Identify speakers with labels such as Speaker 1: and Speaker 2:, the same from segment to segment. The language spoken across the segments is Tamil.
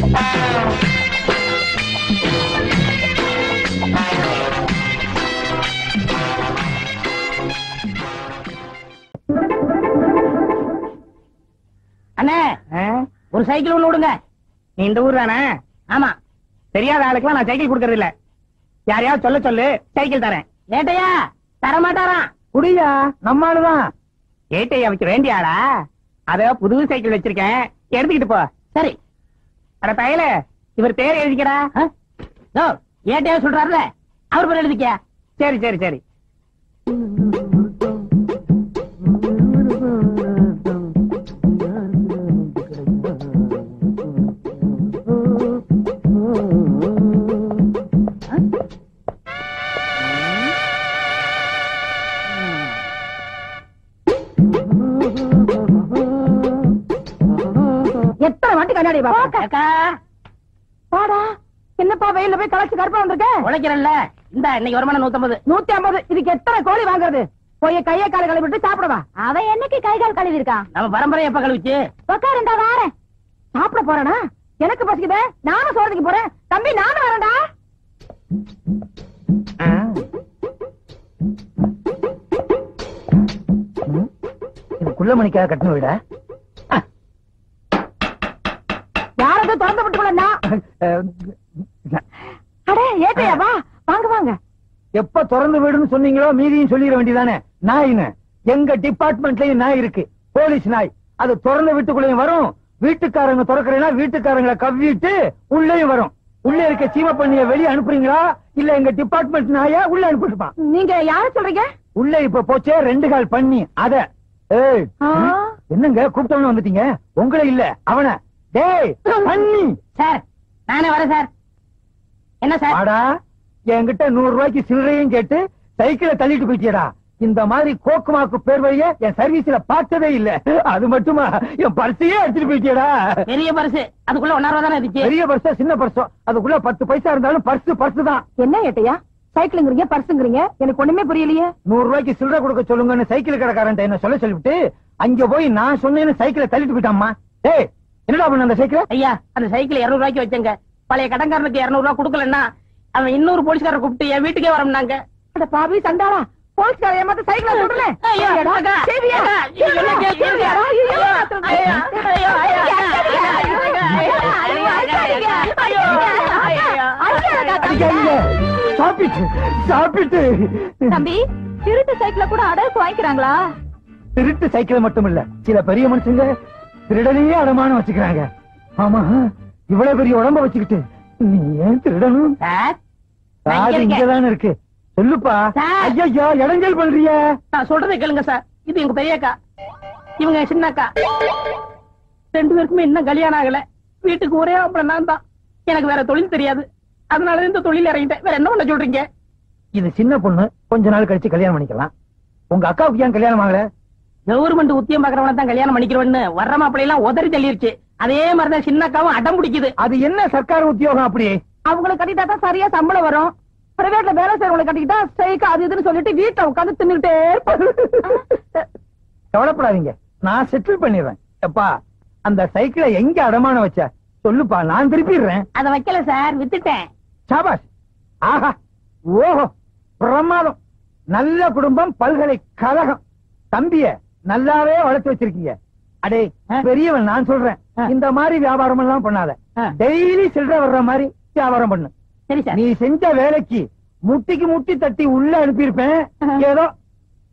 Speaker 1: அண்ணே ஒரு சைக்கிள் ஒண்ணு விடுங்க.
Speaker 2: நீ இந்த ஊர் தானே?
Speaker 1: ஆமா.
Speaker 2: தெரியாத ஆளுக்கெல்லாம் நான் சைக்கிள் கொடுக்கறது இல்ல. யாரையாவது சொல்ல சொல்லு, சைக்கிள் தரேன்.
Speaker 1: ஏட்டையா தரமாட்டாராம்.
Speaker 2: குடியா, நம்ம ஆளுதான். ஏட்டையா வைக்க வேண்டிய ஆளா? அத புது சைக்கிள் வச்சிருக்கேன், எடுத்துக்கிட்டு போ.
Speaker 1: சரி.
Speaker 2: அட பயல, இவர் பேர் எழுதிக்கடா.
Speaker 1: ஏட்டையா சொல்றாருல, அவர் பேர் எழுதிக்க.
Speaker 2: சரி சரி சரி.
Speaker 1: எத்தனை வாட்டி கண்ணாடி பாடா. என்னப்பா வெயில போய் கலச்சு கருப்பா வந்திருக்க? உழைக்கிறல்ல. இந்த இன்னைக்கு வருமானம் 150. 150. இதுக்கு எத்தனை கோழி வாங்குறது? போய் கையை கால கழுவி விட்டு சாப்பிடவா. அவன் என்னைக்கு கை கால் கழுவி இருக்கான்? நம்ம பரம்பரை எப்ப கழுவிச்சு? உட்காருண்டா வாரேன். சாப்பிட போறேனா? எனக்கு பசிக்குதே, நானும் சோறதுக்கு போறேன். தம்பி நானும் வரேன்டா.
Speaker 2: இது குள்ளமணிக்காக கட்டணும் விட.
Speaker 1: யாரது திறந்து விட்டுக்கலன்னா? அடே ஏட்டையா வா, வாங்க வாங்க.
Speaker 2: எப்ப திறந்து விடுன்னு சொன்னீங்களோ மீதியும் சொல்லிட வேண்டியதானே. நாயின்னு எங்க டிபார்ட்மெண்ட்லயும் நாய் இருக்கு, போலீஸ் நாய். அது திறந்த வீட்டுக்குள்ளேயும் வரும், வீட்டுக்காரங்க திறக்கிறேன்னா வீட்டுக்காரங்களை கவ்விட்டு உள்ளேயும் வரும். உள்ள இருக்க சீம பண்ணிய வெளியே அனுப்புறீங்களா இல்ல எங்க டிபார்ட்மெண்ட் நாயா உள்ள அனுப்பிட்டுப்பான்?
Speaker 1: நீங்க யார சொல்றீங்க?
Speaker 2: உள்ள இப்ப போச்சே 2 கால் பண்ணி அத. என்னங்க கூப்பிட்டவன வந்துட்டீங்க? உங்களை இல்ல அவன. டேய் பண்ணி.
Speaker 1: சார் நானே வரேன் சார். என்ன சார்?
Speaker 2: ஆடா, என்கிட்ட 100 ரூபாய்க்கு சில்லறையும் கேட்டு சைக்கிளை தள்ளிட்டு போயிட்டியடா. இந்த மாதிரி கோக்குமாக்கு பேர் வழிய என் சர்வீஸ்ல பார்த்ததே இல்ல. அது மட்டுமா, என் பர்சையே எடுத்துட்டு போயிட்டியடா.
Speaker 1: பெரிய பர்ஸ், அதுக்குள்ள 1 ரூபா தானே இருந்துச்சு.
Speaker 2: பெரிய பர்ஸா சின்ன பர்ஸோ, அதுக்குள்ள 10 பைசா இருந்தாலும் பர்ஸ் தான்.
Speaker 1: என்ன ஏட்டையா சைக்கிள்ங்கிறீங்க பர்ஸுங்கிறீங்க? எனக்கு ஒண்ணுமே புரியலையே.
Speaker 2: 100 ரூபாய்க்கு சில்லறை கொடுக்க சொல்லுங்கன்னு சைக்கிள் கடைக்காரன் என்ன சொல்லிவிட்டு அங்க போய் நான் சொன்னேன்னு சைக்கிளை தள்ளிட்டு போயிட்டாமா. டேய் என்னடா பண்ண அந்த சைக்கிள்?
Speaker 1: ஐயா அந்த சைக்கிள் 200 ரூபாய்க்கு வச்சங்க. பழைய கடன்காரனுக்கு 200 ரூபாய் கொடுக்கலன்னா அவன் இன்னொரு போலீஸ்காரரை கூப்பிட்டு என் வீட்டுக்கே வரம்னாங்க. அட பாவி சண்டாளா, போலீஸ்கார ஏமாத்த சைக்கிளை சொல்றல. தம்பி திருட்டு சைக்கிளை கூட அடகு வாங்கிக்கிறாங்களா?
Speaker 2: திருட்டு சைக்கிள் மட்டும் இல்ல, சில பெரிய மனுஷங்க திருடனையே அடமானம் வச்சுக்கிறாங்க. ஆமா, இவ்வளவு பெரிய உடம்ப வச்சுக்கிட்டு நீ ஏன் திருடணும்? இங்கதானே இருக்கு, சொல்லுப்பா. ஐயா இடைஞ்சல் பண்றிய?
Speaker 1: நான் சொல்றதை கேளுங்க சார். இது எங்க பெரியக்கா, இவங்க சின்னக்கா. 2 பேருக்குமே இன்னும் கல்யாணம் ஆகல. வீட்டுக்கு ஒரே ஆம்பளை நான் தான். எனக்கு வேற தொழில் தெரியாது, அதனால இந்த தொழில் இறங்கிட்டேன். வேற என்ன பண்ண சொல்றீங்க?
Speaker 2: இது சின்ன பொண்ணு, கொஞ்ச நாள் கழிச்சு கல்யாணம் பண்ணிக்கலாம். உங்க அக்காவுக்கு ஏன் கல்யாணம் ஆகல?
Speaker 1: கவர்மெண்ட் உத்தியம் பாக்குறவன தான் கல்யாணம் பண்ணிக்கிறவன்னு வர்ற மாப்பிள்ளை எல்லாம் உதறி தள்ளிருச்சு. அதே மாதிரிதான் சின்னக்காவும் அடம் பிடிக்குது.
Speaker 2: அது என்ன சர்க்கார் உத்தியோகம் அப்படி?
Speaker 1: அவங்களை கட்டிட்டா தான் சரியா சம்பளம் வரும். பிரைவேட்ல வேலை செய்யறவங்களை கட்டிக்கிட்டா ஸ்ட்ரைக் அது இதுன்னு சொல்லிட்டு வீட்டுல உட்காந்து தின்னுட்டே இருப்பாங்க.
Speaker 2: கவலைப்படாதீங்க, நான் செட்டில் பண்ணிடுறேன். எப்பா அந்த சைக்கிளை எங்க அடமானம் வச்ச சொல்லுப்பா, நான் திருப்பிடுறேன்.
Speaker 1: அத வைக்கல சார், வித்துட்டேன்.
Speaker 2: சாபாஷ். ஆஹா, ஓஹோ, பிரமாதம். நல்ல குடும்பம், பல்கலைக்கழகம். தம்பிய நல்லாவே வளர்த்து வச்சிருக்கீங்க. அடே பெரியவன், நான் சொல்றேன், இந்த மாதிரி வியாபாரம் எல்லாம் பண்ணாத. டெய்லி சில்லறை வர்ற மாதிரி வியாபாரம் பண்ணு.
Speaker 1: சரி சார்.
Speaker 2: நீ செஞ்ச வேலைக்கு முட்டிக்கு முட்டி தட்டி உள்ள அனுப்பியிருப்பேன். ஏதோ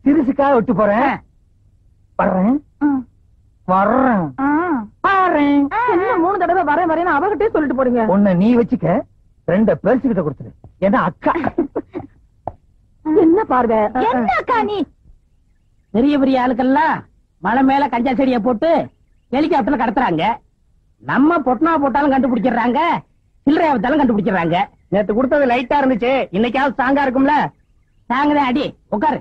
Speaker 2: சிறுசுக்காக விட்டு போறேன். வர்றேன் வர்றேன் வர்றேன்.
Speaker 1: என்ன 3 தடவை வரேன் வரேன்னு அவகிட்டே சொல்லிட்டு போடுங்க.
Speaker 2: ஒண்ணு நீ வச்சுக்க, 2 பெருசுகிட்ட கொடுத்துரு. ஏன்னா அக்கா.
Speaker 1: என்ன பாருங்க, என்ன அக்கா நீ? பெரிய பெரிய ஆளுக்கெல்லாம் மலை மேல கஞ்சா செடியை போட்டு ஹெலிகாப்டர்ல கடத்துறாங்க. நம்ம பொட்டனா போட்டாலும் கண்டுபிடிச்சிடுறாங்க, சில்லறையா வித்தாலும் கண்டுபிடிச்சிடுறாங்க. நேத்து கொடுத்தது லைட்டா இருந்துச்சு, இன்னைக்காவது ஸ்ட்ராங்கா இருக்கும்ல. தாங்கதான் அடி, உட்காரு.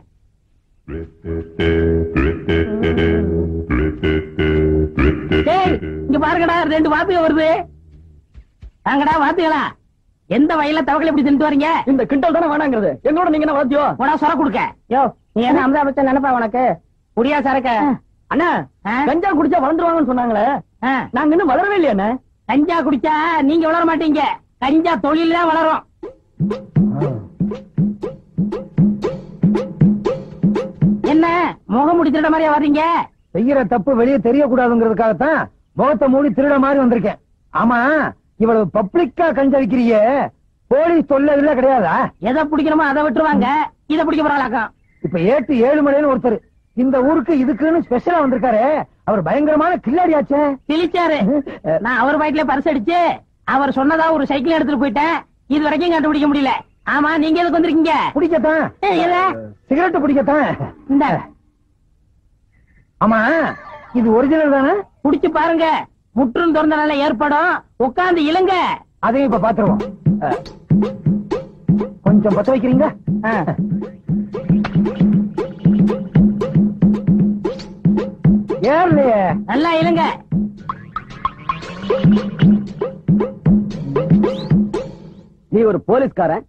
Speaker 1: இங்க பாருங்கடா, 2 வாத்தியம் வருது. தாங்கடா வாத்தியங்களா. எந்த வயல தவக்கலை இப்படி தின்ட்டு வரீங்க? இந்த கிண்டல் தானே வேணாங்கிறது. எங்களோட நீங்க என்ன வாத்தியம்? போடா சொர கொடுக்க. யோ நீ என்ன அமிதாபச்சன் நினைப்பா உனக்கு? குடியா சரக்க? அண்ணா கஞ்சா குடிச்சா வளர்ந்துருவாங்கன்னு சொன்னாங்களே, நாங்க இன்னும் வளரவே இல்லையா? கஞ்சா குடிச்சா நீங்க வளர மாட்டீங்க, கஞ்சா தொழில் தான் வளரும். என்ன முகமூடி திருட மாதிரியா வர்றீங்க?
Speaker 2: செய்யற தப்பு வெளியே தெரியக்கூடாதுங்கிறதுக்காகத்தான் முகத்தை மூடி திருட மாதிரி வந்திருக்கேன். ஆமா, இவ்வளவு பப்ளிக்கா கஞ்சா விக்கிறீங்க, போலீஸ் தொல்லை இல்ல கிடையாதா?
Speaker 1: எதை பிடிக்கணுமோ அதை விட்டுருவாங்க, இதை பிடிக்க போறாளாக்கம்.
Speaker 2: இப்ப ஏட்டு ஏழுமலைன்னு ஒருத்தர் இந்த ஊருக்கு இதுக்குன்னு ஸ்பெஷலா வந்திருக்காரு. அவர் பயங்கரமான கில்லாடியாச்சே.
Speaker 1: கிழிச்சாரு. நான் அவர் வயிற்றுல பரிசு அடிச்சு அவர் சொன்னதா ஒரு சைக்கிள் எடுத்துட்டு போயிட்டேன். இது வரைக்கும் கண்டுபிடிக்க முடியல. ஆமா, நீங்க எதுக்கு வந்திருக்கீங்க?
Speaker 2: பிடிக்கத்தான். சிகரெட் பிடிக்கத்தான்.
Speaker 1: இந்த
Speaker 2: ஆமா, இது ஒரிஜினல் தானே?
Speaker 1: குடிச்சு பாருங்க, முற்றும் திறந்தனால ஏற்படும். உட்கார்ந்து இழுங்க.
Speaker 2: அதையும் இப்ப பாத்துருவோம். கொஞ்சம் பத்த வைக்கிறீங்க? ஏறலையே.
Speaker 1: நல்லா இழுங்க.
Speaker 3: நீ ஒரு போலீஸ்காரன்,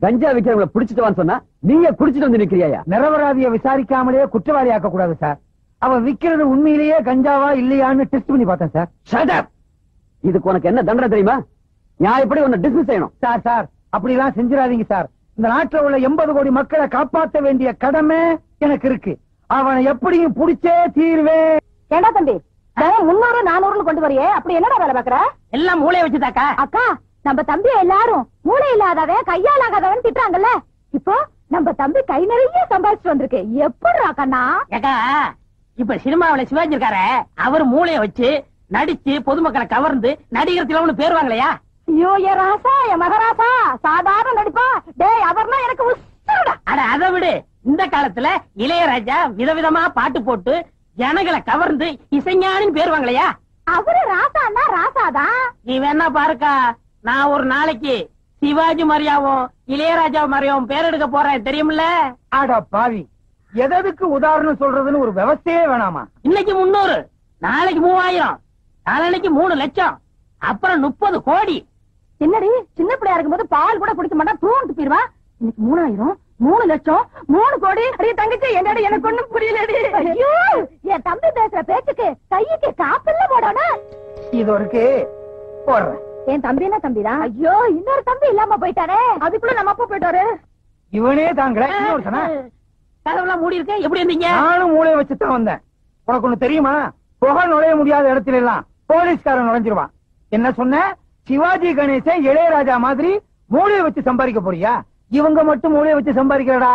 Speaker 3: கஞ்சா விக்கிறவங்களை பிடிச்சிட்டு வான்னு சொன்னா நீங்க குடிச்சிட்டு வந்து நிக்கிறியா?
Speaker 2: நிரபராதியை விசாரிக்காமலே குற்றவாளி ஆக்க கூடாது சார். அவன் விக்கிறது உண்மையிலேயே கஞ்சாவா இல்லையான்னு டெஸ்ட் பண்ணி பார்த்தேன் சார்.
Speaker 3: Shut up! இதுக்கு உனக்கு என்ன தண்டனை தெரியுமா? நியாயப்படி உன்னை டிஸ்மிஸ் செய்யணும்.
Speaker 2: சார் சார் அப்படிலாம் செஞ்சிடாதீங்க சார். இந்த நாட்டுல உள்ள 80 கோடி மக்களை காப்பாற்ற வேண்டிய கடமை எனக்கு இருக்கு. அவனை எப்படியும் புடிச்சே தீர்வேன்.
Speaker 4: ஏண்டா தம்பி, 300 400 கொண்டு வரையே, அப்படி என்னடா வேலை பாக்குற?
Speaker 1: எல்லாம் மூளைய வச்சுதாக்கா.
Speaker 4: அக்கா, நம்ம தம்பி எல்லாரும் மூளை இல்லாதவன் கையால் ஆகாதவன் திட்டுறாங்கல்ல. இப்போ நம்ம தம்பி கை நிறைய சம்பாதிச்சு வந்திருக்கு. எப்படிடா கண்ணா?
Speaker 1: ஏக்கா, இப்ப சினிமாவில சிவாஜி இருக்காரு, அவர் மூளைய வச்சு நடிச்சு பொதுமக்களை கவர்ந்து நடிகர் திலகம்னு பேர் வாங்கலையா?
Speaker 4: ஐயோ, என் ராசா, என் மகராசா, சாதாரண நடிப்பா. டேய், அவர்னா எனக்கு உசுருடா.
Speaker 1: அட அதை விடு. இந்த காலத்துல இளையராஜா விதவிதமா பாட்டு போட்டு ஜனங்களை கவர்ந்து இசைஞானின்னு பேர் வாங்கலையா?
Speaker 4: அவரு ராசான்னா ராசாதான்.
Speaker 1: நீ வேணா பாருக்கா, நான் ஒரு நாளைக்கு சிவாஜி மாதிரியாவும் இளையராஜா மாதிரியாவும் பேர் எடுக்க போறேன், தெரியுமில்ல?
Speaker 2: ஆடா பாவி, எதற்கு உதாரணம் சொல்றதுன்னு ஒரு விவசாயே வேணாமா?
Speaker 1: இன்னைக்கு 300, நாளைக்கு 3000, நாளைக்கு 3 லட்சம், அப்புறம் 30 கோடி.
Speaker 4: என்னடி, சின்ன பிள்ளையா இருக்கும்போது பால் கூட குடிக்க மாட்டான், தூண்டு போயிருவா. இன்னைக்கு 3000, 3 லட்சம், 3 கோடி. அடியே தங்கச்சி, என்னடி எனக்கு ஒண்ணும் புரியலடி. ஐயோ, என் தம்பி பேசுற பேச்சுக்கு கைக்கு காப்பல்ல போடணும்.
Speaker 2: இது இருக்கு போடுறேன்.
Speaker 4: என் தம்பி என்ன தம்பிதான்? ஐயோ, இன்னொரு தம்பி இல்லாம போயிட்டாரே. அதுக்குள்ள நம்ம அப்பா போயிட்டாரு.
Speaker 2: இவனே தாங்கல. இன்னொருத்தனா?
Speaker 1: கதவுலாம் மூடி இருக்கு. எப்படி இருந்தீங்க?
Speaker 2: நானும் மூளையை வச்சுதான் வந்தேன். உனக்கு ஒண்ணு தெரியுமா? புகை நுழைய முடியாத இடத்துல எல்லாம் போலீஸ்காரன் நுழைஞ்சிருவான். என்ன சொன்ன? சிவாஜி கணேசன் இளையராஜா மாதிரி மூளையை வச்சு சம்பாதிக்க போறியா? இவங்க மட்டும் மூளையை வச்சு சம்பாதிக்கிறடா.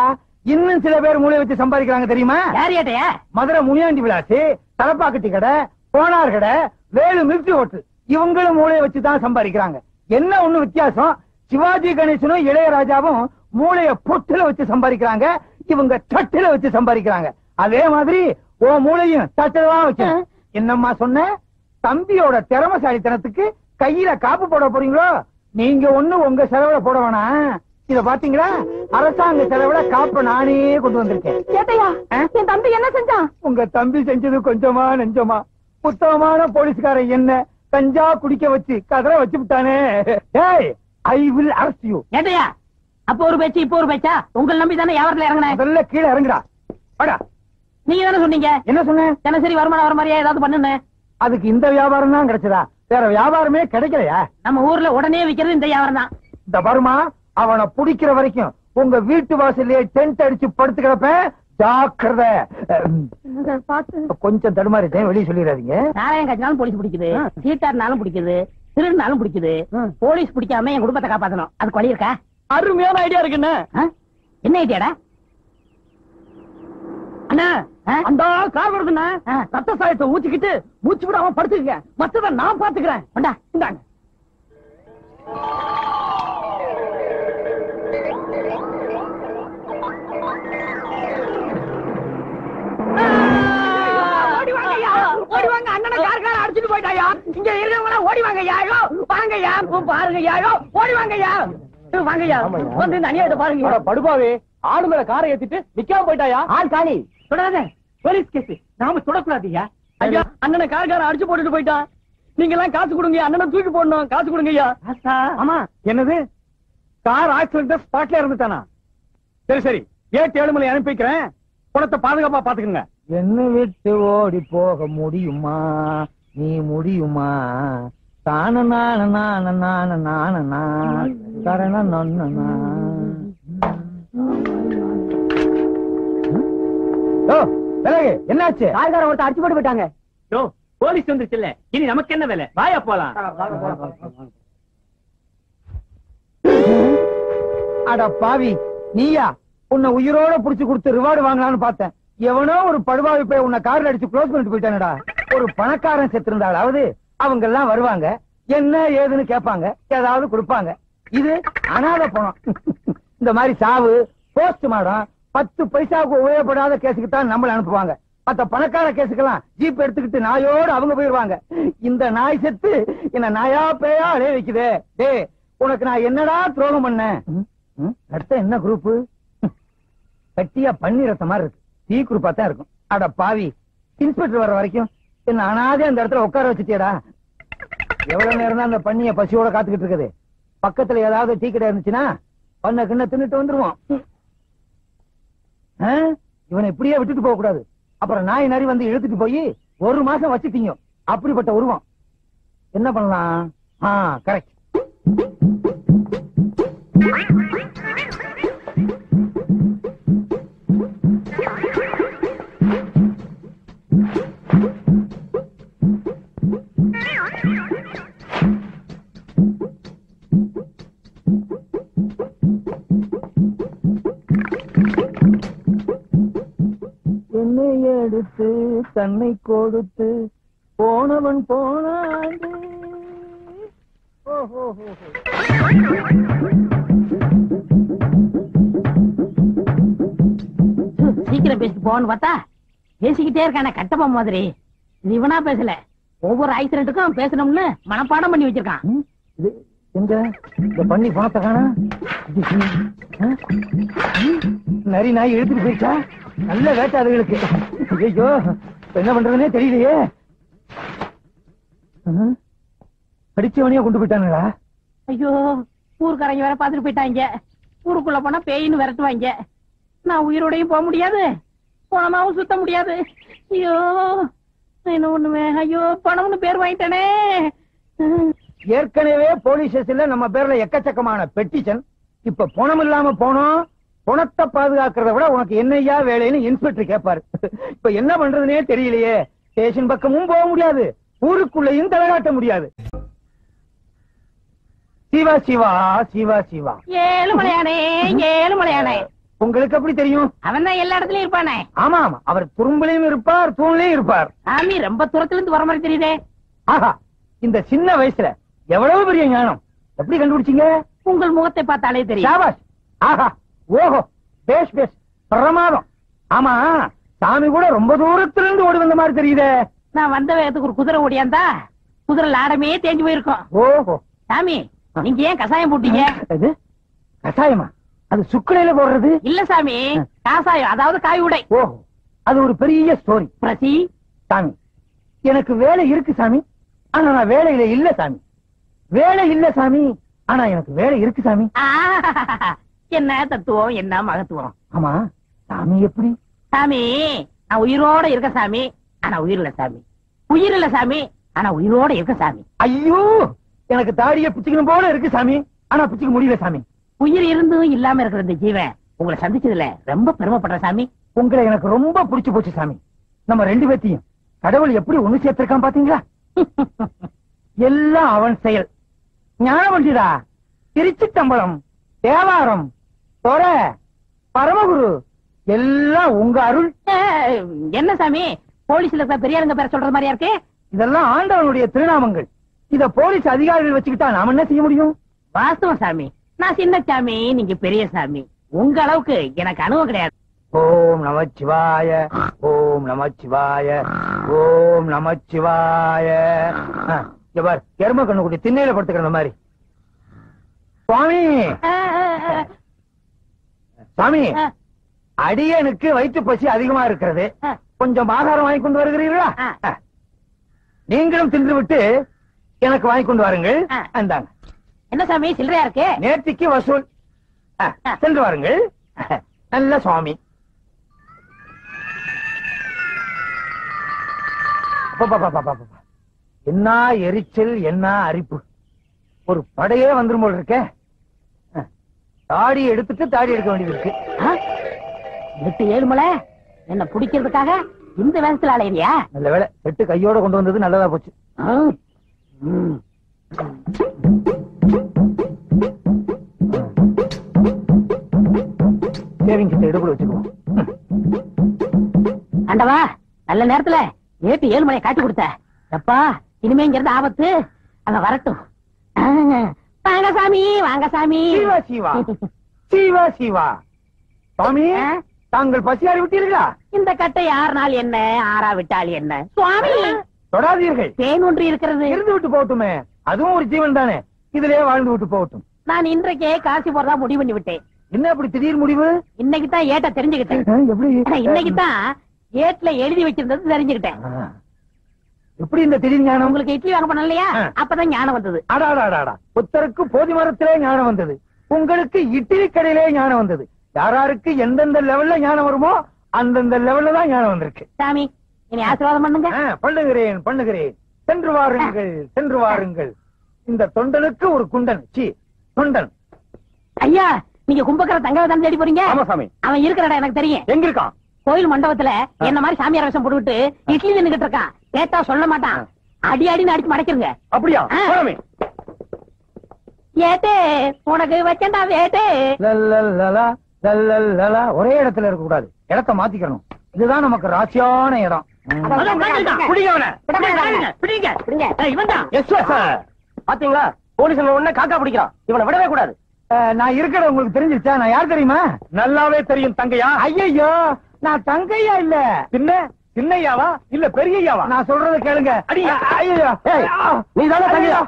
Speaker 2: இன்னும் சில பேர் மூளையை வச்சு சம்பாதிக்கிறாங்க தெரியுமா?
Speaker 1: யார் ஏட்டையா?
Speaker 2: மதுரை முனியாண்டி விலாசி, தலப்பாக்கட்டி கடை, போனார் கடை, வேலு மில்ட்ரி ஹோட்டல், இவங்களும் மூளையை வச்சுதான் சம்பாதிக்கிறாங்க. என்ன ஒண்ணு வித்தியாசம்? சிவாஜி கணேசனும் இளையராஜாவும் மூளைய பொட்டுல வச்சு சம்பாதிக்கிறாங்க, இவங்க தட்டுல வச்சு சம்பாதிக்கிறாங்க. அதே மாதிரி ஓ மூளையும் தட்டுலதான் வச்சு. என்னம்மா சொன்ன? தம்பியோட திறமசாலித்தனத்துக்கு கையில காப்பு போட போறீங்களோ? நீங்க ஒண்ணு உங்க செலவுல போட வேணாம். இத பாத்தீங்களா, அரசாங்க செலவுல காப்ப நானே கொண்டு வந்திருக்கேன்.
Speaker 4: கேட்டையா, என் தம்பி என்ன செஞ்சான்?
Speaker 2: உங்க தம்பி செஞ்சது கொஞ்சமா நெஞ்சமா? உத்தமமான போலீஸ்காரன் என்ன கஞ்சா குடிக்க வச்சு கதற வச்சு விட்டானே. ஏய், ஐ வில் அரெஸ்ட் யூ.
Speaker 1: ஏட்டையா, அப்ப ஒரு பேச்சு இப்ப ஒரு பேச்சா? உங்களை நம்பி தானே வியாபாரத்துல இறங்கினேன்.
Speaker 2: முதல்ல கீழே இறங்குடா. வாடா.
Speaker 1: நீங்க தானே சொன்னீங்க
Speaker 2: என்ன சொன்னேன்?
Speaker 1: தினசரி வருமானம் வர மாதிரியா ஏதாவது பண்ணுன்னு.
Speaker 2: அதுக்கு இந்த வியாபாரம் தான் கிடைச்சதா? வேற வியாபாரமே கிடைக்கலையா?
Speaker 1: நம்ம ஊர்ல உடனே விக்கிறது இந்த வியாபாரம் தான்.
Speaker 2: இந்த வருமா, அவனை புடிக்கிற வரைக்கும் உங்க வீட்டு வாசல்லே டென்ட் அடிச்சு படுத்து கிடப்பேன். ஜாக்கிரதை. கொஞ்சம் தடுமாறிட்டேன், வெளியே சொல்லிடாதீங்க.
Speaker 1: நாராயணன் காய்ச்சினாலும் போலீஸ் பிடிக்குது, சீட்டாருனாலும் பிடிக்குது, திருநாலும் பிடிக்குது. போலீஸ் பிடிக்காம என் குடும்பத்தை காப்பாத்தணும். அதுக்கு வழி இருக்கா?
Speaker 3: அருமையான ஐடியா இருக்குன்னு.
Speaker 1: என்ன ஐடியாடா?
Speaker 3: அண்ணா, அந்த கார் வருதுண்ணா. ரத்த சாயத்தை ஊத்திக்கிட்டு மூச்சு விடாம படுத்துக்க, மத்தத நான் பாத்துக்கிறேன்.
Speaker 1: கொண்டா.
Speaker 3: இந்தாங்க.
Speaker 1: ஓடிவாங்க, அண்ணனை கார் அடிச்சுட்டு போயிட்டாயா? இங்க இருக்கவங்க ஓடிவாங்க யாயோ, வாங்கய்யா, பாருங்கய்யாயோ, ஓடிவாங்கய்யா, வாங்கய்யா, வந்து இந்த அநியாயத்தை பாருங்க.
Speaker 3: படுபாவே, ஆடு மேல காரை ஏத்திட்டு நிக்காம போயிட்டாயா?
Speaker 1: ஆள் காலி.
Speaker 3: தொடாத, போலீஸ் கேஸ். நாம தொடக்கூடாதுயா. ஐயா, அண்ணனை கார்கார அடிச்சு போட்டுட்டு போயிட்டான். நீங்க எல்லாம் காசு கொடுங்க, அண்ணனை தூக்கி போடணும். காசு கொடுங்க ஐயா.
Speaker 2: ஆமா, என்னது? கார் ஆக்சிடென்ட் ஸ்பாட்ல இருந்துட்டானா? சரி சரி, 7 மணி அனுப்பி வைக்கிறேன். பணத்தை பாதுகாப்பா பாத்துக்கங்க. என்ன விட்டு ஓடி போக முடியுமா? நீ முடியுமா? தான நான நான நான நான கரண நொன்னா. என்னாச்சு?
Speaker 3: காய்காரம் ஒருத்தர் அடிச்சு போட்டு போயிட்டாங்க. போலீஸ் வந்துருச்சுல்ல, இனி நமக்கு என்ன வேலை? வாயா போலாம்.
Speaker 2: அட பாவி, நீயா? உன்னை உயிரோட புடிச்சு கொடுத்து ரிவார்டு வாங்கலாம்னு பார்த்தேன். எவனோ ஒரு படுபாவி போய் உன்னை கார்ல அடிச்சு க்ளோஸ் பண்ணிட்டு போயிட்டானடா. ஒரு பணக்காரன் செத்து இருந்தாலாவது அவங்க எல்லாம் வருவாங்க, என்ன ஏதுன்னு கேட்பாங்க, ஏதாவது கொடுப்பாங்க. இது அனாதை பணம். இந்த மாதிரி சாவு, போஸ்ட் மாடம், 10 பைசாவுக்கு உபயோகப்படாத கேஸுக்கு தான் நம்மள அனுப்புவாங்க. மத்த பணக்கார கேஸுக்கெல்லாம் ஜீப் எடுத்துக்கிட்டு நாயோடு அவங்க போயிருவாங்க. இந்த நாய் செத்து என்ன நாயா பேயா அலைய வைக்குதே. டே, உனக்கு நான் என்னடா துரோகம் பண்ணேன்? அடுத்த என்ன குரூப்? கட்டியா பன்னி ரத்த மாதிரி இருக்கு. சி குரூப்பா தான் இருக்கும். அட பாவி, இன்ஸ்பெக்டர் வர வரைக்கும் என்ன அனாதே அந்த இடத்துல உட்கார வச்சுட்டியடா. எவ்வளவு நேரம் தான் அந்த பண்ணிய பசியோட காத்துக்கிட்டு இருக்குது. பக்கத்துல ஏதாவது டீ கடை இருந்துச்சுன்னா பண்ண கிண்ண தின்னுட்டு வந்துருவோம். இவனை இப்படியே விட்டுட்டு போக கூடாது. அப்புறம் நாய் நரி வந்து இழுத்துட்டு போய் 1 மாசம் வச்சுட்டீங்க. அப்படிப்பட்ட உருவம். என்ன பண்ணலாம்? கரெக்ட். என்னை எடுத்து தன்னை கொடுத்து போனவன் போனாண்டு.
Speaker 1: சீக்கிரம் பேசிட்டு போன்னு பார்த்தா பேசிக்கிட்டே இருக்கான கட்டப்பா மாதிரி. இது இவனா பேசல, ஒவ்வொரு ஆக்சிடென்ட்டுக்கும் பேசணும்னு மனப்பாடம் பண்ணி வச்சிருக்கான்.
Speaker 2: எங்க இந்த பண்ணி பணத்தை காணா? நரி நாய் எடுத்துட்டு போயிட்டா? நல்ல வேட்டை அதுகளுக்கு. ஐயோ, என்ன பண்றதுன்னே தெரியலையே. அடிச்சவனையா கொண்டு போயிட்டானுங்களா?
Speaker 1: ஐயோ, ஊருக்காரங்க வேற பாத்துட்டு போயிட்டாங்க. ஊருக்குள்ள போனா பேயின்னு விரட்டுவாங்க. நான் உயிரோடையும் போக முடியாது, பணமாவும் சுத்த முடியாது. ஐயோ, என்ன ஒண்ணுமே. ஐயோ, பணம்னு பேர் வாங்கிட்டானே.
Speaker 2: ஏற்கனவே போலீஸ் ஸ்டேஷன்ல நம்ம பேர்ல எக்கச்சக்கமான பெட்டிஷன். இப்ப பணம் இல்லாம போனோம். பணத்தை பாதுகாக்கிறத விட உனக்கு என்னையா வேலைன்னு இன்ஸ்பெக்டர் கேட்பாரு. இப்ப என்ன பண்றதுனே தெரியலையே. ஸ்டேஷன் பக்கமும் போக முடியாது, ஊருக்குள்ளேயும் தலைகாட்ட முடியாது. சிவா சிவா சிவா சிவா.
Speaker 1: ஏழுமலையானே, ஏழுமலையானே.
Speaker 2: உங்களுக்கு எப்படி தெரியும்?
Speaker 1: அவன் தான் எல்லா இடத்துலயும் இருப்பானே.
Speaker 2: ஆமா ஆமா, அவர் துரும்புலையும் இருப்பார், தூண்லையும் இருப்பார்.
Speaker 1: சாமி ரொம்ப தூரத்துல இருந்து வர மாதிரி தெரியுதே.
Speaker 2: ஆஹா, இந்த சின்ன வயசுல எவ்வளவு பெரிய ஞானம். எப்படி கண்டுபிடிச்சீங்க?
Speaker 1: உங்கள் முகத்தை பார்த்தாலே தெரியும்.
Speaker 2: சாபாஷ். ஆஹா, ஓஹோ, பேஷ் பேஷ், பிரமாதம். ஆமா, சாமி கூட ரொம்ப தூரத்துல இருந்து ஓடி வந்த மாதிரி தெரியுதே.
Speaker 1: நான் வந்த வேகத்துக்கு ஒரு குதிரை ஓடியாந்தா குதிரை லாடமே தேஞ்சு போயிருக்கும்.
Speaker 2: ஓஹோ.
Speaker 1: சாமி, நீங்க ஏன் கசாயம் போட்டீங்க?
Speaker 2: அது கசாயமா? அது சுக்குலையில போடுறது
Speaker 1: இல்ல சாமி, காசாயம், அதாவது காய் உடை.
Speaker 2: ஓஹோ, அது ஒரு பெரிய ஸ்டோரி.
Speaker 1: பிரசி,
Speaker 2: சாமி, எனக்கு வேலை இருக்கு சாமி, ஆனா நான் வேலையில இல்ல சாமி. வேலை இல்ல சாமி, ஆனா எனக்கு வேலை இருக்கு சாமி.
Speaker 1: என்ன தத்துவம், என்ன மகத்துவம்.
Speaker 2: ஆமா, சாமி எப்படி?
Speaker 1: சாமி, நான் உயிரோட இருக்க சாமி, ஆனா உயிர் இல்ல சாமி. உயிர் இல்ல சாமி, ஆனா உயிரோட இருக்க சாமி.
Speaker 2: ஐயோ, எனக்கு தாடிய பிச்சுக்கணும் போல இருக்கு சாமி, ஆனா பிச்சுக்க முடியல சாமி.
Speaker 1: உயிர் இருந்தும் இல்லாம இருக்கிற இந்த ஜீவன் உங்களை சந்திச்சதுல ரொம்ப பெருமைப்படுற சாமி.
Speaker 2: உங்களை எனக்கு ரொம்ப பிடிச்சு போச்சு சாமி. நம்ம 2 பேத்தையும் கடவுள் எப்படி ஒண்ணு சேர்த்திருக்கான் பாத்தீங்களா? எல்லாம் அவன் செயல். ஞானவண்டிடா, திருச்சிட்டம்பலம், தேவாரம், தொர, பரமகுரு எல்லாம் உங்க அருள்.
Speaker 1: என்ன சாமி, போலீஸ்ல இருக்கிற பெரியாருங்க பேர சொல்ற மாதிரியா இருக்கு?
Speaker 2: இதெல்லாம் ஆண்டவனுடைய திருநாமங்கள். இத போலீஸ் அதிகாரிகள் வச்சுக்கிட்டா நாம என்ன செய்ய முடியும்?
Speaker 1: வாஸ்தவம் சாமி, நான் சின்ன சாமி, நீங்க பெரிய சாமி. உங்க அளவுக்கு எனக்கு அனுபவம் கிடையாது.
Speaker 2: ஓம் நமச்சிவாய, ஓம் நமச்சிவாய, ஓம் நமச்சிவாய. எவர் எரும கண்ணுக்குட்டி திண்ணையில படுத்துக்கிற மாதிரி. சுவாமி, சாமி, அடியனுக்கு வயிற்று பசி அதிகமா இருக்கிறது, கொஞ்சம் ஆகாரம் வாங்கி கொண்டு வருகிறீர்களா? நீங்களும் தின்று விட்டு எனக்கு வாங்கி கொண்டு வாருங்கள். அந்தாங்க.
Speaker 1: என்ன சாமி சில்லறையா இருக்கு?
Speaker 2: நேர்த்திக்கு வசூல். சென்று வாருங்கள். நல்ல சுவாமி. என்ன எரிச்சல், என்ன அரிப்பு, ஒரு படையே வந்துரும் போல இருக்க. தாடி எடுத்துட்டு தாடி எடுக்க வேண்டியது இருக்கு.
Speaker 1: 8-7 மலை என்ன பிடிக்கிறதுக்காக இந்த வேகத்துல அலையிறியா?
Speaker 2: நல்ல வேலை, செட்டு கையோட கொண்டு வந்தது நல்லதா போச்சு. சேவிங் கிட்ட எடுப்புல வச்சுக்குவோம்.
Speaker 1: ஆண்டவா, நல்ல நேரத்துல 8-7 மலையை காட்டி கொடுத்த. எப்பா, இனிமே இங்க இருந்து ஆபத்து அங்க வரட்டும். வாங்க சாமி, வாங்க சாமி.
Speaker 2: சீவா சீவா சீவா சீவா. சுவாமி, தாங்கள் பசியாறி விட்டீர்களா?
Speaker 1: இந்த கட்டை 6 நாள் என்ன, 6 விட்டால் என்ன சுவாமி?
Speaker 2: தொடாதீர்கள்.
Speaker 1: தேன் ஒன்று இருக்கிறது.
Speaker 2: இருந்து விட்டு போகட்டுமே, அதுவும் ஒரு ஜீவன் தானே, இதுலயே வாழ்ந்து விட்டு போகட்டும்.
Speaker 1: நான் இன்றைக்கே காசி போறதா முடிவு பண்ணி விட்டேன்.
Speaker 2: என்ன அப்படி திடீர் முடிவு?
Speaker 1: இன்னைக்கு தான் ஏட்ட தெரிஞ்சுக்கிட்டேன்.
Speaker 2: எப்படி?
Speaker 1: இன்னைக்கு தான் ஏட்ல எழுதி வச்சிருந்தது தெரிஞ்சுக்கிட்டேன்.
Speaker 2: எப்படி இந்த திடீர் ஞானம்?
Speaker 1: உங்களுக்கு இட்லி வாங்க பண்ண இல்லையா, அப்பதான் ஞானம் வந்தது.
Speaker 2: அடாடாடாடா, புத்தருக்கு போதி மரத்திலே ஞானம் வந்தது, உங்களுக்கு இட்லி கடையிலே ஞானம் வந்தது. யாராருக்கு எந்தெந்த லெவல்ல ஞானம் வருமோ அந்தந்த லெவல்ல தான் ஞானம் வந்திருக்கு.
Speaker 1: சாமி, இனி ஆசீர்வாதம் பண்ணுங்க.
Speaker 2: பண்ணுகிறேன் பண்ணுகிறேன். சென்று வாருங்கள், சென்று வாருங்கள். இந்த தொண்டனுக்கு ஒரு குண்டன், சி தொண்டன்.
Speaker 1: ஐயா, நீங்க கும்பக்கர தங்கவை தான் தேடி போறீங்க?
Speaker 2: ஆமா சாமி.
Speaker 1: அவன் இருக்கிற இடம் எனக்கு தெரியும்.
Speaker 2: எங்க இருக்கான்?
Speaker 1: கோயில் மண்டபத்துல என்ன மாதிரி சாமியார் வேஷம் போட்டுவிட்டு இட்லி நின்னுகிட்டு இருக்கான். கேட்டா சொல்ல மாட்டான். அடி அடின்னு அடிச்சு மடக்கிருங்க.
Speaker 2: அப்படியா?
Speaker 1: ஏட்டே, உனக்கு வச்சண்டா வேட்டே.
Speaker 2: ஒரே இடத்துல இருக்க கூடாது, இடத்தை மாத்திக்கணும். இதுதான் நமக்கு ராசியான இடம்.
Speaker 3: பாத்தீங்களா, போலீஸ் உடனே காக்கா பிடிக்கிறான். இவனை விடவே கூடாது.
Speaker 2: நான் இருக்கிற உங்களுக்கு தெரிஞ்சிருச்சா? நான் யார் தெரியுமா? நல்லாவே தெரியும். தங்கையா? ஐயோ, நான் தங்கையா இல்ல, பின்ன சின்னையாவா இல்ல பெரியயாவா? நான் சொல்றத கேளுங்க. ஐயோ, நீ தானே தங்கையா?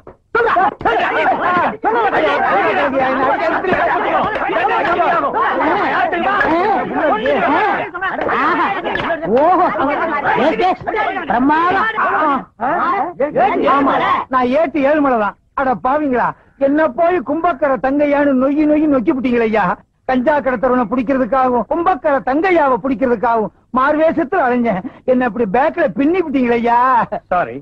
Speaker 2: நான் ஏட்டு 7 மலை தான். அட பாவீங்களா, என்ன போய் கும்பக்கர தங்கையான்னு நொய்யி நொய்யி நொக்கி விட்டீங்களா ஐயா? கஞ்சா கடத்தவனை பிடிக்கிறதுக்காகவும் கும்பக்கர தங்கையாவை பிடிக்கிறதுக்காகவும் மார்வேஷத்துல அலைஞ்சேன். என்ன இப்படி பேக்ல பின்னி விட்டீங்களா ஐயா? சாரி.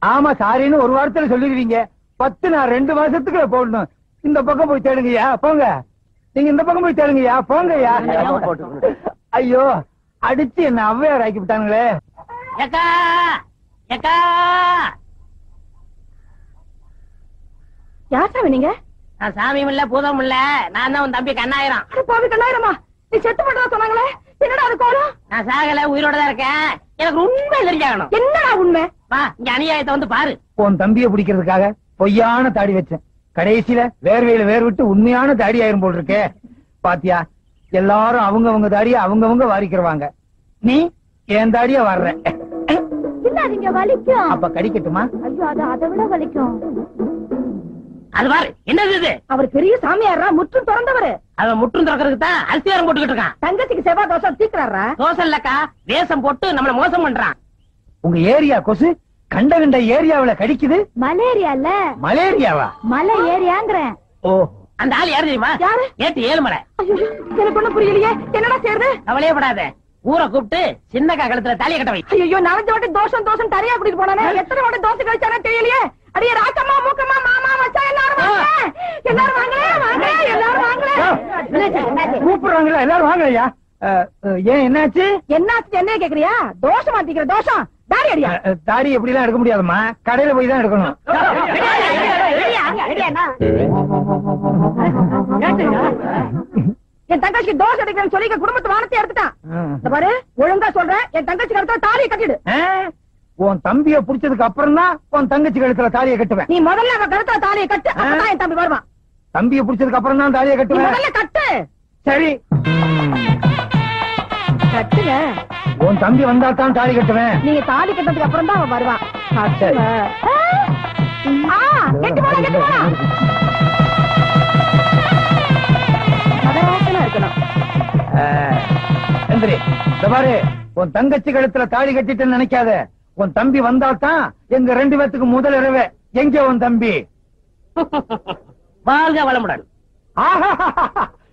Speaker 2: ஆமா, சாரின்னு ஒரு வாரத்துல சொல்லிடுவீங்க. 10 நான் 2 மாசத்துக்குள்ள போடணும். இந்த பக்கம் போய் தேடுங்கய்யா, போங்க. நீங்க இந்த பக்கம் போய் தேடுங்கய்யா, போங்கய்யா. ஐயோ, அடிச்சு என்ன ஔவையார் ஆக்கி விட்டானுங்களே.
Speaker 1: ஏக்கா, ஏக்கா.
Speaker 4: யார் சாமி நீங்க?
Speaker 1: நான் சாமியும் இல்ல பூதமும் இல்ல, நான் தான் உன் தம்பி கண்ணாயிரம்.
Speaker 4: பாவி கண்ணாயிரமா, நீ செத்து போட்டதா சொன்னாங்களே, என்னடா அது கோலம்?
Speaker 1: நான் சாகல, உயிரோட தான் இருக்கேன். எனக்கு உண்மை தெரிஞ்சாகணும்.
Speaker 4: என்னடா உண்மை?
Speaker 1: வா, இங்க அநியாயத்தை வந்து பாரு.
Speaker 2: உன் தம்பியை பிடிக்கிறதுக்காக பொய்யான தாடி வச்சேன். கடைசியில வேர்வையில வேர் விட்டு உண்மையான தாடி ஆயிரும் போல் இருக்கே. பாத்தியா, எல்லாரும் அவங்க தாடிய அவங்க வாரிக்கிறவாங்க. நீ என் தாடிய வர்ற.
Speaker 4: இல்லாதீங்க, வலிக்கும்.
Speaker 2: அப்ப கடிக்கட்டுமா?
Speaker 4: ஐயோ, அது அதை விட வலிக்கும்.
Speaker 1: அது பாரு, என்னது இது?
Speaker 4: அவர் பெரிய சாமியாரா, முற்றும் திறந்தவரு.
Speaker 1: அவன் முற்றும் திறக்கிறதுக்கு தான் அரிசியாரம் போட்டுக்கிட்டு இருக்கான்.
Speaker 4: தங்கச்சிக்கு செவ்வாய் தோசை தீக்குறாரா?
Speaker 1: தோசை இல்லக்கா, வேஷம் போட்டு நம்மள மோசம் பண்றான்.
Speaker 2: உங்க ஏரியா கொசு கண்ட ஏரியாவில கடிக்குது.
Speaker 4: மலேரியா இல்ல,
Speaker 2: மலேரியாவா?
Speaker 4: மலை ஏரியாங்கிறேன்.
Speaker 2: ஓ,
Speaker 1: அந்த ஆள் யாரு தெரியுமா?
Speaker 4: யாரு?
Speaker 1: ஏட்டு 7 மலை.
Speaker 4: எனக்கு ஒண்ணும் புரியலையே, என்னடா செய்யறது?
Speaker 1: கவலையே படாத, ஊரை கூப்பிட்டு சின்னக்கா கழுத்துல தாலிய கட்ட வை.
Speaker 4: ஐயோ, 4 வாட்டி தோஷம் தரையா கூட்டிட்டு போனானே, எத்தனை வாட்டி தோசை கழிச்சானே தெரியலையே. அடியே ராக்கம்மா, மூக்கம்மா, மாமா, மச்சான், எல்லாரும் வாங்க, எல்லாரும் வாங்களே, வாங்க, எல்லாரும் வாங்களே.
Speaker 2: கூப்பிடுறாங்களா? எல்லாரும் வாங்கலையா? ஏன், என்னாச்சு?
Speaker 4: என்னாச்சு என்ன கேக்குறியா? தோஷம் மாத்திக்கிற தோஷம். தாடி அடியா?
Speaker 2: தாடி எப்படி எல்லாம் எடுக்க முடியாதுமா, கடையில போய் தான் எடுக்கணும்.
Speaker 4: என் தங்கச்சிக்கு தோசை அடிக்கிறேன்னு சொல்லி குடும்பத்து வானத்தை எடுத்துட்டான். இந்த பாரு, ஒழுங்கா சொல்றேன், என் தங்கச்சி கழுத்துல தாலியை கட்டிடு.
Speaker 2: உன் தம்பிய புடிச்சதுக்கு அப்புறம் தான் உன் தங்கச்சி கழுத்துல தாலியை கட்டுவேன்.
Speaker 4: நீ முதல்ல அவன் கழுத்துல தாலியை கட்டு, அப்பதான் என் தம்பி வருவான்.
Speaker 2: தம்பிய புடிச்சதுக்கு அப்புறம் தான் தாலியை
Speaker 4: நீ
Speaker 2: கட்டுவேன்.
Speaker 4: முதல்ல கட்டு.
Speaker 2: சரி,
Speaker 4: கட்டுங்க.
Speaker 2: உன் தம்பி வந்தா தான் தாலி கட்டுவேன்.
Speaker 4: நீங்க தாலி கட்டதுக்கு அப்புறம் தான் அவன் வருவான்.
Speaker 2: சரி.
Speaker 4: கெட்டு போனா கெட்டு போனா அதனால இருக்கணும்.
Speaker 2: எந்திரி, இந்த பாரு, உன் தங்கச்சி கழுத்துல தாலி கட்டிட்டு நினைக்காத. உன் தம்பி வந்தா தான் எங்க 2 பேத்துக்கு முதல் இரவே. எங்க உன் தம்பி?
Speaker 1: வாழ்க வளமுடன்.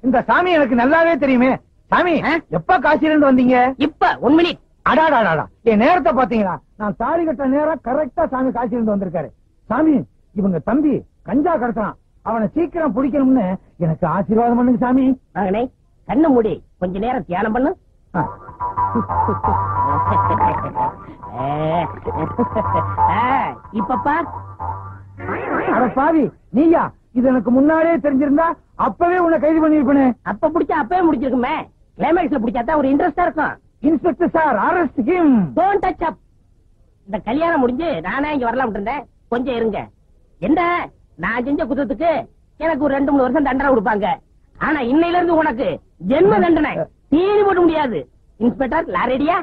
Speaker 2: இந்த சாமி எனக்கு நல்லாவே தெரியுமே. சாமி, எப்ப காசில இருந்து வந்தீங்க?
Speaker 1: இப்ப 1 மினிட்.
Speaker 2: அடாடாடா, என் நேரத்தை பாத்தீங்களா? நான் தாலி கட்ட நேரம் கரெக்டா சாமி காட்சி இருந்து வந்திருக்காரு. சாமி, இவங்க தம்பி கஞ்சா கடத்துறான், அவனை சீக்கிரம் பிடிக்கணும்னு எனக்கு ஆசீர்வாதம் பண்ணுங்க சாமி.
Speaker 1: மகனே, கண்ணு மூடி கொஞ்ச நேரம் தியானம் பண்ணு. இப்பப்பா
Speaker 2: அட பாவி, நீயா? இது எனக்கு முன்னாடியே தெரிஞ்சிருந்தா அப்பவே உன்னை கைது பண்ணிருப்பேனே.
Speaker 1: அப்ப பிடிச்சா அப்பவே முடிச்சிருக்குமே. கிளைமேக்ஸ்ல பிடிச்சாதான் ஒரு இன்ட்ரெஸ்டா இருக்கும்.
Speaker 2: Inspector sir, arrest him.
Speaker 1: Don't touch up. இந்த கல்யாணம் முடிஞ்சு நானே இங்க வரலாம் இருந்தேன். கொஞ்சம் இருங்க. என்ன, நான் செஞ்ச குற்றத்துக்கு எனக்கு ஒரு 2-3 வருஷம் தண்டனை கொடுப்பாங்க. ஆனா இன்னையில இருந்து உனக்கு ஜென்ம தண்டனை. தீனி போட முடியாது. இன்ஸ்பெக்டர் லாரடியா?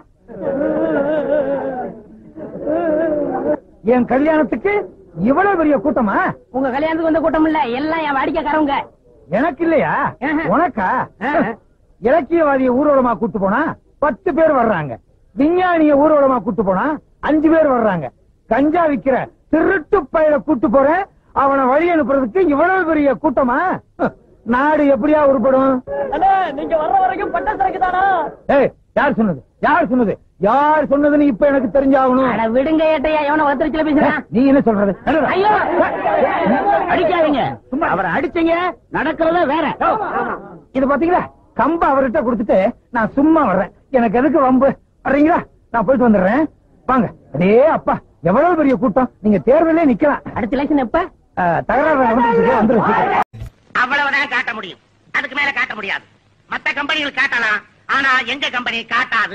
Speaker 2: என் கல்யாணத்துக்கு இவ்வளவு பெரிய கூட்டமா?
Speaker 1: உங்க கல்யாணத்துக்கு வந்த கூட்டம் இல்ல, எல்லாம் என் வாடிக்கைக்காரவங்க.
Speaker 2: எனக்கு இல்லையா?
Speaker 1: ஆஹா.
Speaker 2: உனக்கா?
Speaker 1: ஆஹா.
Speaker 2: இலக்கியவாதிய ஊர்வலமா கூட்டு போனா 10 பேர் வர்றாங்க. விஞ்ஞானிய ஊர்வலமா கூட்டு போனா 5 பேர் வர்றாங்க. கஞ்சா விக்கிற திருட்டு பயில கூட்டு போறேன், அவனை வழி அனுப்புறதுக்கு இவ்வளவு பெரிய கூட்டமா? நாடு எப்படியா உருப்படும்?
Speaker 3: நீங்க வர்ற வரைக்கும் பட்ட சரக்கு தானா?
Speaker 2: ஏய், யார் சொன்னது? யார் சொன்னது? யார் சொன்னதுன்னு இப்ப எனக்கு தெரிஞ்சாகணும்.
Speaker 1: அட விடுங்க ஏட்டையா, எவன வத்திரிச்சல பேசுறான்?
Speaker 2: நீ என்ன சொல்றது?
Speaker 1: ஐயோ, அடிக்காதீங்க. அவரை அடிச்சீங்க, நடக்கிறத வேற.
Speaker 2: இது பாத்தீங்களா, கம்ப அவர்கிட்ட கொடுத்துட்டு நான் சும்மா வர்றேன். எனக்கு எதுக்கு வம்பு? வர்றீங்களா? நான் போயிட்டு வந்துடுறேன். வாங்க. அடே அப்பா, எவ்வளவு பெரிய கூட்டம். நீங்க தேர்தலே நிக்கலாம்.
Speaker 1: அடுத்த எலெக்ஷன் எப்ப?
Speaker 2: தகராறு வந்துருச்சு.
Speaker 1: அவ்வளவுதான் காட்ட முடியும், அதுக்கு மேல காட்ட முடியாது. மத்த கம்பெனிகள் காட்டலாம், ஆனா எங்க கம்பெனி காட்டாது.